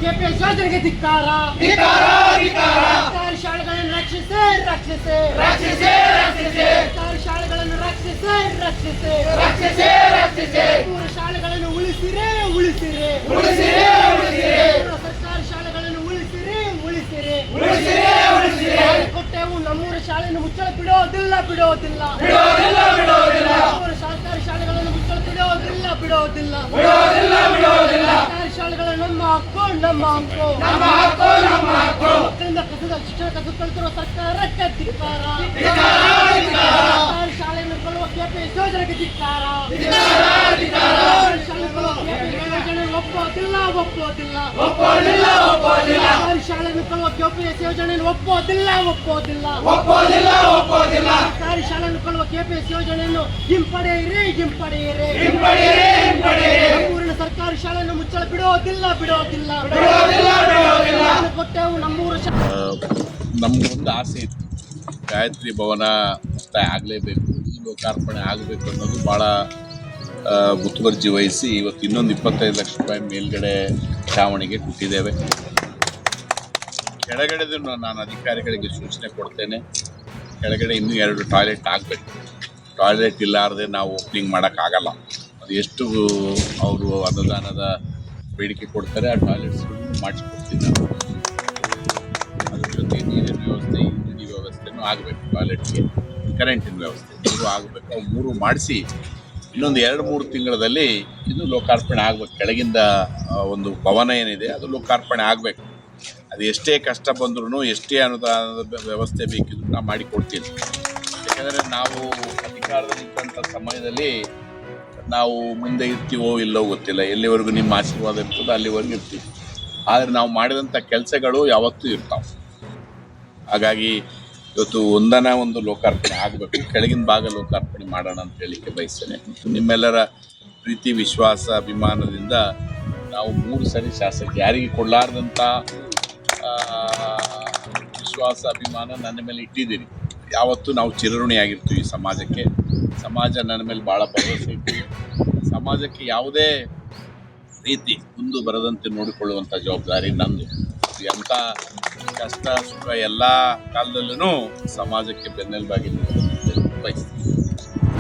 KPS ಯೋಜನೆಗೆ ಧಿಕ್ಕಾರ. ಸರ್ಕಾರಿ ಶಾಲೆಗಳನ್ನು ರಕ್ಷಿಸಿ ರಕ್ಷಿಸಿ ರಕ್ಷಿಸಿ ರಕ್ಷಿಸಿ ಸರ್ಕಾರಿ ಶಾಲೆಗಳನ್ನು ರಕ್ಷಿಸಿ ರಕ್ಷಿಸಿ ರಕ್ಷಿಸಿ ರಕ್ಷಿಸಿ ಮೂರು ಶಾಲೆಗಳನ್ನು ಉಳಿಸಿರಿ ಉಳಿಸಿರಿ ಉಳಿಸಿರಿ ಉಳಿಸಿರಿ ಸರ್ಕಾರಿ ಶಾಲೆಗಳನ್ನು ಉಳಿಸಿರಿ ಉಳಿಸಿರಿ ಉಳಿಸಿರಿ ಉಳಿಸಿರಿ ಕೊಟ್ಟೆವು ನಮ್ಮೂರ ಶಾಲೆಯನ್ನು ಮುಚ್ಚಲು ಬಿಡೋದಿಲ್ಲ ಬಿಡೋದಿಲ್ಲ ಬಿಡೋದಿಲ್ಲ ಬಿಡೋದಿಲ್ಲ ನಮ್ಮೂರ ಸರ್ಕಾರಿ ಶಾಲೆಗಳನ್ನು ಮುಚ್ಚಲು ಬಿಡೋದಿಲ್ಲ ಬಿಡೋದಿಲ್ಲ ಬಿಡೋದಿಲ್ಲ ಬಿಡೋದಿಲ್ಲ ಸರ್ಕಾರಿ ಶಾಲೆಗಳು ನಮ್ಮ ಹಕ್ಕು ನಮ್ಮ ಹಕ್ಕು ನಮ್ಮ ಹಕ್ಕು ನಮ್ಮ ಹಕ್ಕು ಮಕ್ಕಳಿಂದ ಕಸದ ಶಿಕ್ಷಣ ಕಸು ಕಲಿತಿರುವ ಸರ್ಕಾರಕ್ಕೆ ಧಿಕ್ಕಾರ. ಧಿಕ್ಕಾರ ಸರ್ಕಾರಿ ಶಾಲೆಯನ್ನು ಕೊಳ್ಳುವ ಕೆಪಿಎಸ್ ಯೋಜನೆಗೆ ಧಿಕ್ಕಾರ. ಸರ್ಕಾರಿ ಶಾಲೆ ಕೊಳ್ಳುವ ಕೆಪಿಎಸ್ ಯೋಜನೆ ಒಪ್ಪೋದಿಲ್ಲ ಒಪ್ಪೋದಿಲ್ಲ ಒಪ್ಪೋದಿಲ್ಲ ಒಪ್ಪೋದಿಲ್ಲ ಸರ್ಕಾರಿ ಶಾಲೆಯನ್ನು ಕೊಳ್ಳುವ ಕೆಪಿಎಸ್ ಯೋಜನೆಯನ್ನು ಒಪ್ಪೋದಿಲ್ಲ ಒಪ್ಪೋದಿಲ್ಲ ಒಪ್ಪೋದಿಲ್ಲ ಒಪ್ಪೋದಿಲ್ಲ ಸರ್ಕಾರಿ ಶಾಲೆಯನ್ನು ಕೊಳ್ಳುವ ಕೆಪಿಎಸ್ ಯೋಜನೆಯನ್ನು ಹಿಂಪಡೆಯಿರಿ ಹಿಂಪಡೆಯಿರಿ ಹಿಂಪಡೆಯಿರಿ ಹಿಂಪಡೆಯಿರಿ ನಮ್ಮೂರಿನ ಸರ್ಕಾರಿ ಶಾಲೆಯನ್ನು ಮುಚ್ಚಲು ಬಿಡೋದಿಲ್ಲ ಬಿಡೋದಿಲ್ಲ ಬಿಡೋದಿಲ್ಲ ಬಿಡೋದಿಲ್ಲ ನಾನು ಕೊಟ್ಟೆವು ನಮ್ಮೂರ ನಮಗೊಂದು ಆಸೆ ಇತ್ತು, ಗಾಯತ್ರಿ ಭವನ ಮುಕ್ತಾಯ ಆಗಲೇಬೇಕು, ಇದು ಲೋಕಾರ್ಪಣೆ ಆಗಬೇಕು ಅನ್ನೋದು ಭಾಳ ಮುತುವರ್ಜಿ ವಹಿಸಿ ಇವತ್ತು ಇನ್ನೊಂದು 25 ಲಕ್ಷ ರೂಪಾಯಿ ಮೇಲ್ಗಡೆ ಛಾವಣಿಗೆ ಕೊಟ್ಟಿದ್ದೇವೆ. ಕೆಳಗಡೆದು ನಾನು ಅಧಿಕಾರಿಗಳಿಗೆ ಸೂಚನೆ ಕೊಡ್ತೇನೆ, ಕೆಳಗಡೆ ಇನ್ನೂ 2 ಟಾಯ್ಲೆಟ್ ಆಗಬೇಕು. ಟಾಯ್ಲೆಟ್ ಇಲ್ಲಾರದೆ ನಾವು ಓಪನಿಂಗ್ ಮಾಡೋಕ್ಕಾಗಲ್ಲ. ಅದು ಎಷ್ಟು ಅವರು ಅನುದಾನದ ಬೇಡಿಕೆ ಕೊಡ್ತಾರೆ ಆ ಟಾಯ್ಲೆಟ್ಸ್ಗಳನ್ನು ಮಾಡಿಸ್ಕೊಡ್ತೀನಿ ನಾನು. ಅದ್ರ ಜೊತೆ ನೀರಿನ ವ್ಯವಸ್ಥೆ, ಇಂಜಿನಿ ವ್ಯವಸ್ಥೆನೂ ಆಗಬೇಕು, ಟಾಯ್ಲೆಟ್ಗೆ ಕರೆಂಟಿನ ವ್ಯವಸ್ಥೆ ಇವು ಆಗಬೇಕು. ಅವು 3 ಮಾಡಿಸಿ ಇನ್ನೊಂದು 2-3 ತಿಂಗಳಲ್ಲಿ ಇದು ಲೋಕಾರ್ಪಣೆ ಆಗಬೇಕು. ಕೆಳಗಿಂದ ಒಂದು ಭವನ ಏನಿದೆ ಅದು ಲೋಕಾರ್ಪಣೆ ಆಗಬೇಕು. ಅದು ಎಷ್ಟೇ ಕಷ್ಟ ಬಂದ್ರೂ ಎಷ್ಟೇ ಅನುದಾನದ ವ್ಯವಸ್ಥೆ ಬೇಕಿದ್ರು ನಾವು ಮಾಡಿಕೊಡ್ತೀನಿ. ಯಾಕೆಂದರೆ ನಾವು ಅಧಿಕಾರದಲ್ಲಿದ್ದಂಥ ಸಮಯದಲ್ಲಿ ನಾವು ಮುಂದೆ ಇರ್ತೀವೋ ಇಲ್ಲೋ ಗೊತ್ತಿಲ್ಲ, ಎಲ್ಲಿವರೆಗೂ ನಿಮ್ಮ ಆಶೀರ್ವಾದ ಇರ್ತದೋ ಅಲ್ಲಿವರೆಗೂ ಇರ್ತೀವಿ. ಆದರೆ ನಾವು ಮಾಡಿದಂಥ ಕೆಲಸಗಳು ಯಾವತ್ತೂ ಇರ್ತಾವೆ. ಹಾಗಾಗಿ ಇವತ್ತು ಒಂದು ಲೋಕಾರ್ಪಣೆ ಆಗಬೇಕು, ಕೆಳಗಿನ ಭಾಗ ಲೋಕಾರ್ಪಣೆ ಮಾಡೋಣ ಅಂತ ಹೇಳಿಕ್ಕೆ ಬಯಸ್ತೇನೆ. ಮತ್ತು ನಿಮ್ಮೆಲ್ಲರ ಪ್ರೀತಿ ವಿಶ್ವಾಸ ಅಭಿಮಾನದಿಂದ ನಾವು 3 ಸರಿ ಶಾಸಕ, ಯಾರಿಗೆ ಕೊಡಲಾರ್ದಂಥ ವಿಶ್ವಾಸ ಅಭಿಮಾನ ನನ್ನ ಮೇಲೆ ಇಟ್ಟಿದ್ದೀರಿ. ಯಾವತ್ತೂ ನಾವು ಚಿರಋಣಿಯಾಗಿರ್ತೀವಿ ಸಮಾಜಕ್ಕೆ. ಸಮಾಜ ನನ್ನ ಮೇಲೆ ಭಾಳ ಭರವಸೆ ಇಟ್ಟಿದೆ. ಸಮಾಜಕ್ಕೆ ಯಾವುದೇ ರೀತಿ ಮುಂದೆ ಬರದಂತೆ ನೋಡಿಕೊಳ್ಳುವಂಥ ಜವಾಬ್ದಾರಿ ನಂದು. ಎಂಥ ಕಷ್ಟ ಸುಖ ಎಲ್ಲ ಕಾಲದಲ್ಲೂ ಸಮಾಜಕ್ಕೆ ಬೆನ್ನೆಲುಬಾಗಿ ಬಯಸ್ತೀನಿ.